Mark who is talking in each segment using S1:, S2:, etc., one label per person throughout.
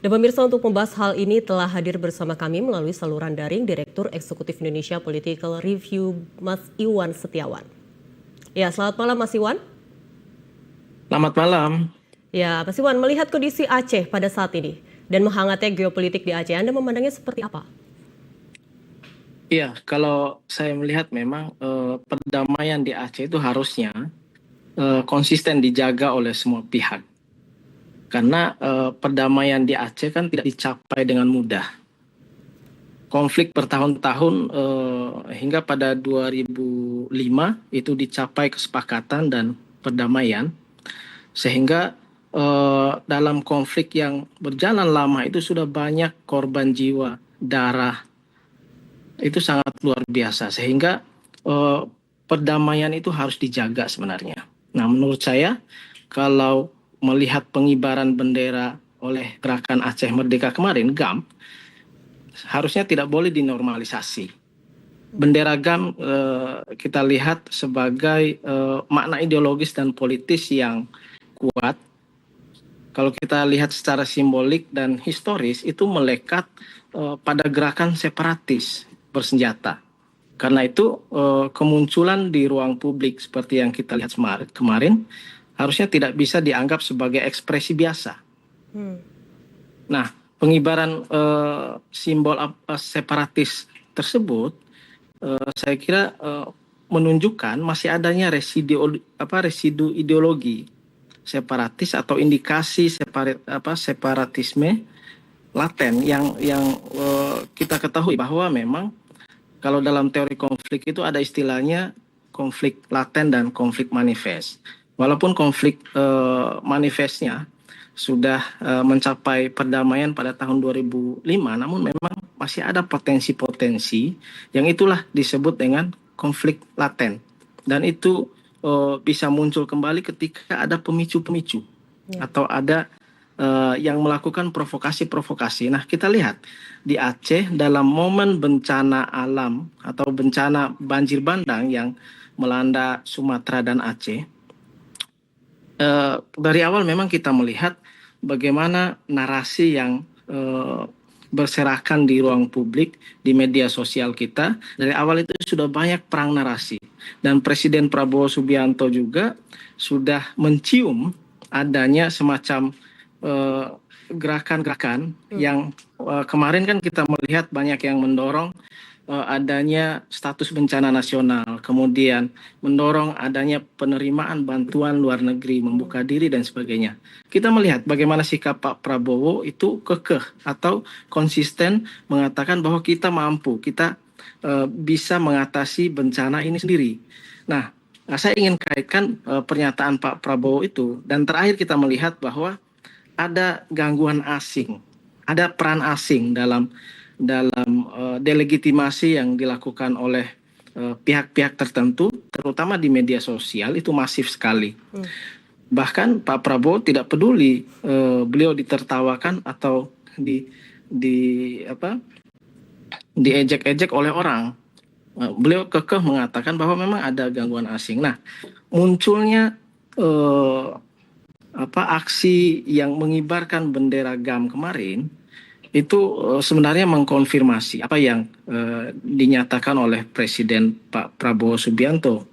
S1: Dan pemirsa, untuk membahas hal ini telah hadir bersama kami melalui saluran daring Direktur Eksekutif Indonesia Political Review, Mas Iwan Setiawan. Ya, selamat malam Mas Iwan.
S2: Selamat malam.
S1: Ya, Mas Iwan, melihat kondisi Aceh pada saat ini dan menghangatnya geopolitik di Aceh, Anda memandangnya seperti apa?
S2: Iya, kalau saya melihat memang perdamaian di Aceh itu harusnya konsisten dijaga oleh semua pihak. Karena perdamaian di Aceh kan tidak dicapai dengan mudah. Konflik bertahun-tahun hingga pada 2005 itu dicapai kesepakatan dan perdamaian. Sehingga dalam konflik yang berjalan lama itu sudah banyak korban jiwa, darah, itu sangat luar biasa sehingga eh, perdamaian itu harus dijaga sebenarnya. Nah, menurut saya kalau melihat pengibaran bendera oleh Gerakan Aceh Merdeka kemarin, GAM, harusnya tidak boleh dinormalisasi. Bendera GAM kita lihat sebagai makna ideologis dan politis yang kuat. Kalau kita lihat secara simbolik dan historis itu melekat pada gerakan separatis bersenjata. Karena itu kemunculan di ruang publik seperti yang kita lihat kemarin harusnya tidak bisa dianggap sebagai ekspresi biasa. Nah, pengibaran simbol separatis tersebut saya kira menunjukkan masih adanya residu ideologi separatis atau indikasi separatisme laten yang kita ketahui bahwa memang kalau dalam teori konflik itu ada istilahnya konflik laten dan konflik manifest. Walaupun konflik manifestnya sudah mencapai perdamaian pada tahun 2005, namun memang masih ada potensi-potensi yang itulah disebut dengan konflik laten. Dan itu bisa muncul kembali ketika ada pemicu-pemicu atau ada yang melakukan provokasi-provokasi. Nah, kita lihat di Aceh dalam momen bencana alam atau bencana banjir bandang yang melanda Sumatera dan Aceh, dari awal memang kita melihat bagaimana narasi yang berserakan di ruang publik, di media sosial kita. Dari awal itu sudah banyak perang narasi. Dan Presiden Prabowo Subianto juga sudah mencium adanya semacam gerakan-gerakan yang kemarin kan kita melihat banyak yang mendorong adanya status bencana nasional, kemudian mendorong adanya penerimaan bantuan luar negeri, membuka diri dan sebagainya. Kita melihat bagaimana sikap Pak Prabowo itu kekeh atau konsisten mengatakan bahwa kita mampu, kita bisa mengatasi bencana ini sendiri. Nah, saya ingin kaitkan pernyataan Pak Prabowo itu, dan terakhir kita melihat bahwa ada gangguan asing, ada peran asing dalam delegitimasi yang dilakukan oleh pihak-pihak tertentu, terutama di media sosial itu masif sekali. Bahkan Pak Prabowo tidak peduli beliau ditertawakan atau diejek-ejek oleh orang. Beliau kekeh mengatakan bahwa memang ada gangguan asing. Nah, munculnya aksi yang mengibarkan bendera GAM kemarin itu sebenarnya mengkonfirmasi apa yang dinyatakan oleh Presiden Pak Prabowo Subianto.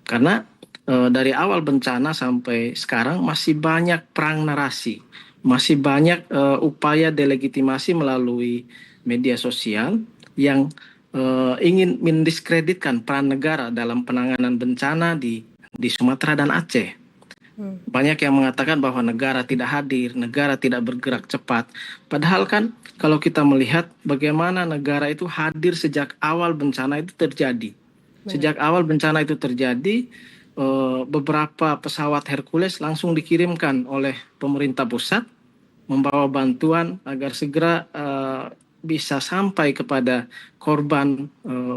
S2: Karena dari awal bencana sampai sekarang masih banyak perang narasi, masih banyak upaya delegitimasi melalui media sosial yang ingin mendiskreditkan peran negara dalam penanganan bencana di Sumatera dan Aceh. Banyak yang mengatakan bahwa negara tidak hadir, negara tidak bergerak cepat. Padahal kan kalau kita melihat bagaimana negara itu hadir sejak awal bencana itu terjadi. Sejak awal bencana itu terjadi, beberapa pesawat Hercules langsung dikirimkan oleh pemerintah pusat membawa bantuan agar segera bisa sampai kepada korban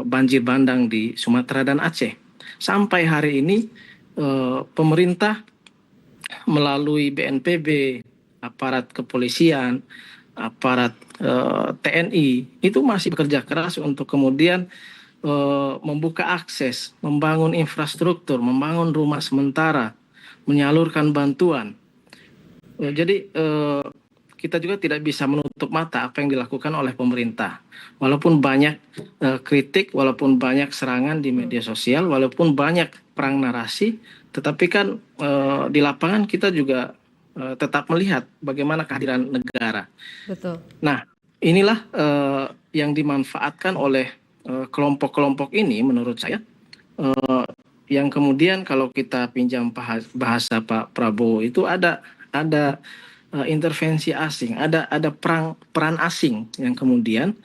S2: banjir bandang di Sumatera dan Aceh. Sampai hari ini pemerintah melalui BNPB, aparat kepolisian, aparat TNI itu masih bekerja keras untuk kemudian membuka akses, membangun infrastruktur, membangun rumah sementara, menyalurkan bantuan. Jadi kita juga tidak bisa menutup mata apa yang dilakukan oleh pemerintah. Walaupun banyak kritik, walaupun banyak serangan di media sosial, walaupun banyak perang narasi, tetapi kan di lapangan kita juga tetap melihat bagaimana kehadiran negara.
S1: Betul.
S2: Nah, inilah yang dimanfaatkan oleh kelompok-kelompok ini menurut saya, yang kemudian kalau kita pinjam bahasa Pak Prabowo itu ada intervensi asing, ada peran asing yang kemudian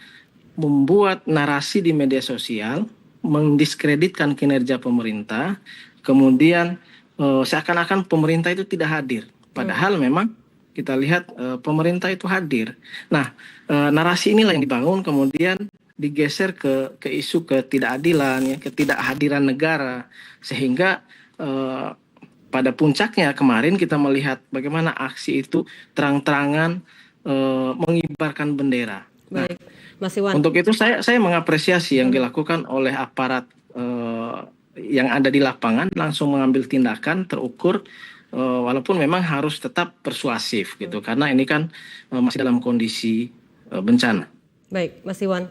S2: membuat narasi di media sosial mendiskreditkan kinerja pemerintah, kemudian seakan-akan pemerintah itu tidak hadir. Padahal memang kita lihat pemerintah itu hadir. Nah, narasi inilah yang dibangun kemudian digeser ke isu ketidakadilan, ya, ketidakhadiran negara, sehingga pada puncaknya kemarin kita melihat bagaimana aksi itu terang-terangan mengibarkan bendera. Nah,
S1: Baik, Mas Iwan.
S2: untuk itu saya mengapresiasi yang dilakukan oleh aparat yang ada di lapangan, langsung mengambil tindakan terukur, walaupun memang harus tetap persuasif gitu, karena ini kan masih dalam kondisi bencana.
S1: Baik, Mas Iwan.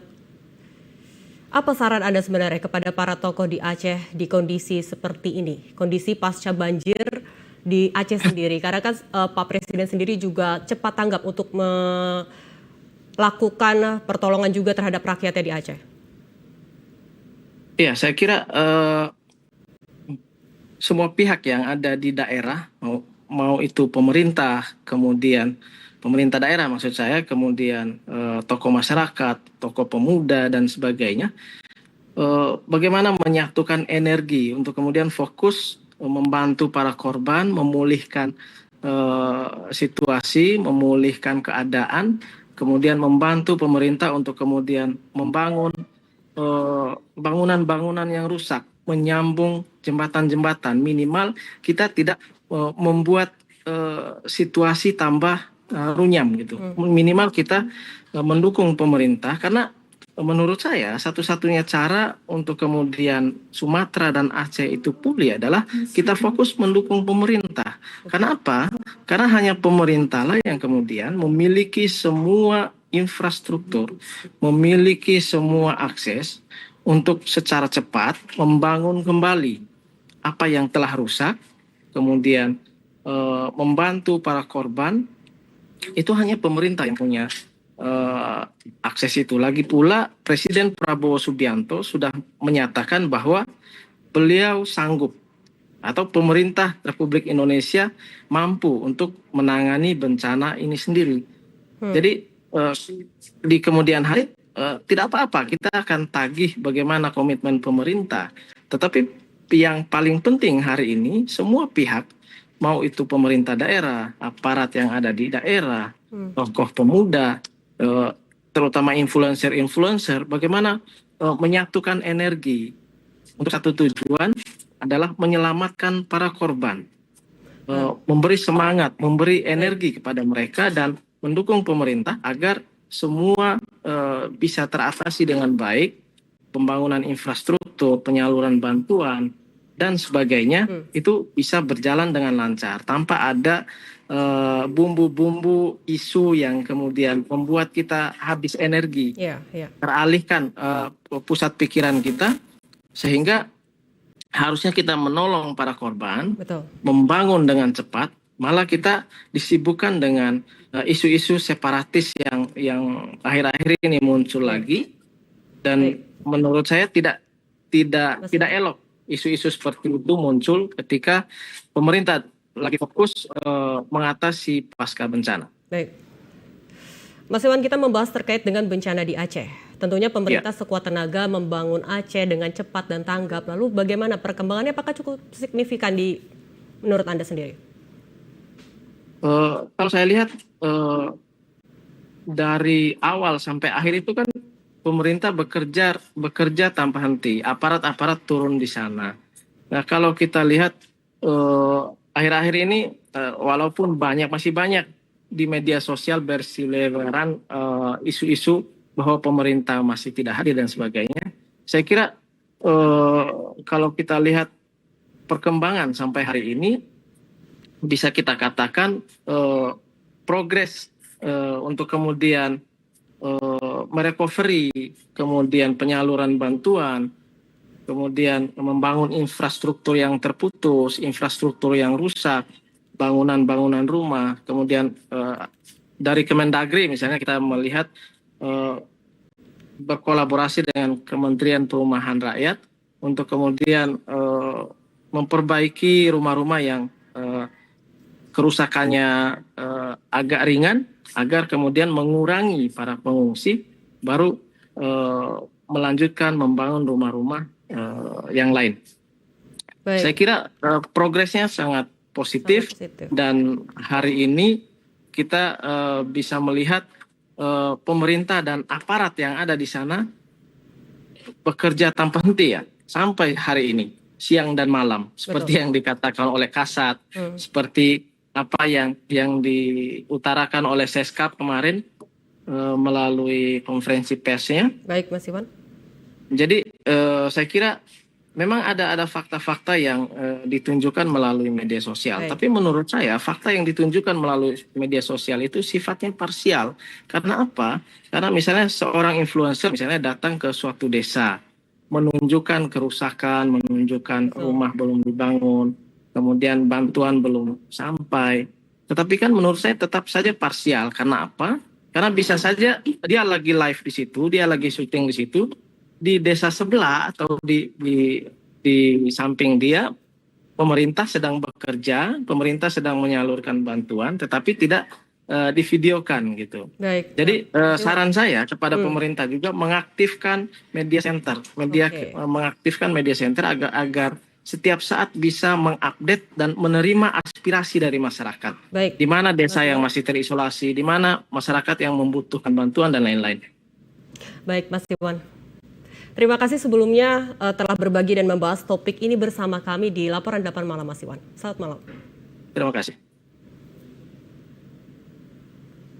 S1: Apa saran Anda sebenarnya kepada para tokoh di Aceh di kondisi seperti ini, kondisi pasca banjir di Aceh sendiri? Karena kan Pak Presiden sendiri juga cepat tanggap untuk melakukan pertolongan juga terhadap rakyatnya di Aceh.
S2: Iya, saya kira semua pihak yang ada di daerah, mau itu pemerintah, kemudian pemerintah daerah maksud saya, kemudian tokoh masyarakat, tokoh pemuda dan sebagainya, bagaimana menyatukan energi untuk kemudian fokus membantu para korban, memulihkan situasi, memulihkan keadaan, kemudian membantu pemerintah untuk kemudian membangun bangunan-bangunan yang rusak, menyambung jembatan-jembatan, minimal kita tidak membuat situasi tambah runyam gitu. Minimal kita mendukung pemerintah, karena menurut saya satu-satunya cara untuk kemudian Sumatera dan Aceh itu pulih adalah kita fokus mendukung pemerintah. Karena apa? Karena hanya pemerintah lah yang kemudian memiliki semua infrastruktur, memiliki semua akses untuk secara cepat membangun kembali apa yang telah rusak, kemudian membantu para korban. Itu hanya pemerintah yang punya akses itu. Lagi pula Presiden Prabowo Subianto sudah menyatakan bahwa beliau sanggup atau pemerintah Republik Indonesia mampu untuk menangani bencana ini sendiri. Jadi di kemudian hari tidak apa-apa, kita akan tagih bagaimana komitmen pemerintah. Tetapi yang paling penting hari ini semua pihak, mau itu pemerintah daerah, aparat yang ada di daerah, tokoh pemuda, terutama influencer-influencer, bagaimana menyatukan energi untuk satu tujuan adalah menyelamatkan para korban, memberi semangat, memberi energi kepada mereka dan mendukung pemerintah agar semua bisa teratasi dengan baik, pembangunan infrastruktur, penyaluran bantuan dan sebagainya itu bisa berjalan dengan lancar tanpa ada bumbu-bumbu isu yang kemudian membuat kita habis energi, teralihkan pusat pikiran kita, sehingga harusnya kita menolong para korban, membangun dengan cepat, malah kita disibukkan dengan isu-isu separatis yang akhir-akhir ini muncul lagi, dan menurut saya tidak elok isu-isu seperti itu muncul ketika pemerintah lagi fokus mengatasi pasca bencana.
S1: Baik, Mas Iwan, kita membahas terkait dengan bencana di Aceh. Tentunya pemerintah sekuat tenaga membangun Aceh dengan cepat dan tanggap. Lalu bagaimana perkembangannya? Apakah cukup signifikan menurut Anda sendiri?
S2: Kalau saya lihat dari awal sampai akhir itu kan pemerintah bekerja tanpa henti, aparat-aparat turun di sana. Nah, kalau kita lihat akhir-akhir ini walaupun masih banyak di media sosial berseliweran isu-isu bahwa pemerintah masih tidak hadir dan sebagainya, saya kira kalau kita lihat perkembangan sampai hari ini bisa kita katakan progres untuk kemudian merecovery, kemudian penyaluran bantuan, kemudian membangun infrastruktur yang terputus, infrastruktur yang rusak, bangunan-bangunan rumah, kemudian dari Kemendagri misalnya kita melihat berkolaborasi dengan Kementerian Perumahan Rakyat untuk kemudian memperbaiki rumah-rumah yang kerusakannya agak ringan agar kemudian mengurangi para pengungsi, baru melanjutkan membangun rumah-rumah yang lain. Saya
S1: Baik,
S2: kira progresnya sangat positif, dan hari ini kita bisa melihat pemerintah dan aparat yang ada di sana bekerja tanpa henti ya sampai hari ini, siang dan malam, seperti yang dikatakan oleh Kasat, seperti apa yang diutarakan oleh Seskap kemarin melalui konferensi persnya.
S1: baik Mas Iwan.
S2: Jadi saya kira memang ada fakta-fakta yang ditunjukkan melalui media sosial. Tapi menurut saya fakta yang ditunjukkan melalui media sosial itu sifatnya parsial. Karena apa? Karena misalnya seorang influencer misalnya datang ke suatu desa, menunjukkan kerusakan, menunjukkan rumah belum dibangun, kemudian bantuan belum sampai. Tetapi kan menurut saya tetap saja parsial. Karena apa? Karena bisa saja dia lagi live di situ, dia lagi syuting di situ, di desa sebelah atau di samping dia pemerintah sedang bekerja, pemerintah sedang menyalurkan bantuan, tetapi tidak divideokan gitu.
S1: Baik.
S2: Jadi saran saya kepada pemerintah juga mengaktifkan media center, mengaktifkan media center agar setiap saat bisa mengupdate dan menerima aspirasi dari masyarakat.
S1: Baik.
S2: Di mana desa yang masih terisolasi, di mana masyarakat yang membutuhkan bantuan dan lain-lain.
S1: Baik, Mas Iwan. Terima kasih sebelumnya telah berbagi dan membahas topik ini bersama kami di Laporan 8 Malam, Mas Iwan. Selamat malam.
S2: Terima kasih.